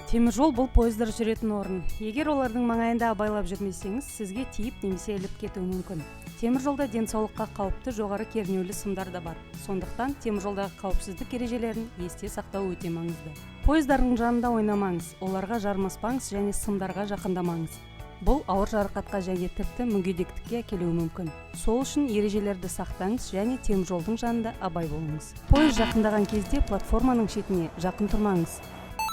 Темір жол бұл поездар жүретін орын. Егер олардың маңайында абайлап жүрмесеңіз, сізге тиіп немесе іліп кетуі мүмкін. Темір жолда денсаулыққа қауіпті жоғары кернеулі сымдар да бар. Сондықтан темір жолдағы қауіпсіздік ережелерін есте сақтау өте маңызды. Поездардың жанында ойнамаңыз, оларға жармаспаңыз және сымдарға жақындамаңыз. Бұл ауыр жарақатқа және тіпті мүгедектікке әкелуі мүмкін. Сол үшін ережелерді сақтаңыз және темір жолдың жанында абай болыңыз. Поезд жақындаған кезде платформаның шетіне жақын тұрмаңыз.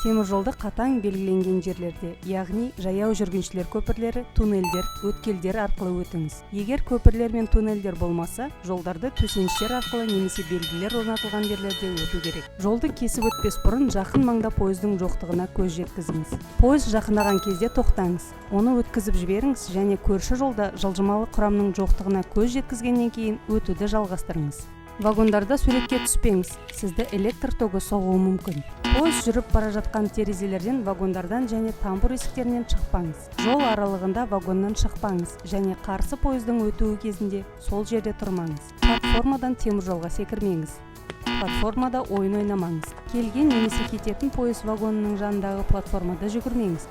Темір жолды қатаң белгіленген жерлерде, яғни жаяу жүргіншілер көпірлері, туннельдер, өткелдер арқылы өтіңіз. Егер көпірлер мен туннельдер болмаса, жолдарды төсеніштер арқылы немесе белгілер орнатылған жерлерде өту керек. Жолды кесіп өтпес бұрын жақын маңда пойыздың жоқтығына көз жеткізіңіз. Пойыз жақындаған кезде тоқтаңыз. Оны өткізіп жіберіңіз және көрші жолда жылжымалы құрамның жоқтығына көз жеткізгеннен кейін өтуді жалғастырыңыз. Вагондарда суретке түспеңіз, сізді электр тогы соғуы мүмкін. Пойыз жүріп бара жатқан терезелерден, вагондардан және тамбур есіктерінен шықпаңыз. Жол аралығында вагоннан шықпаңыз және қарсы пойыздың өтуі кезінде сол жерде тұрмаңыз. Платформадан темір жолға секірмеңіз. Платформада ойын ойнамаңыз. Келген немесе кететін пойыз вагонының жанындағы платформада жүгірмеңіз.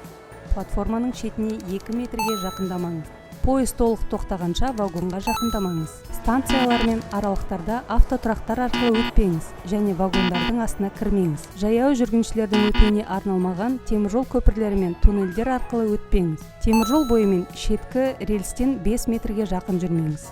Платформаның шетіне 2 метрге жақындамаңыз. Пойыз толық тоқтағанша вагонға жақындамаңыз. Станциялар мен аралықтарда автотұрақтар арқылы өтпеңіз және вагондардың астына кірмеңіз. Жаяу жүргіншілердің өтуіне арналмаған теміржол көпірлері мен туннельдер арқылы өтпеңіз. Теміржол бойымен шеткі рельстен 5 метрге жақын жүрмеңіз.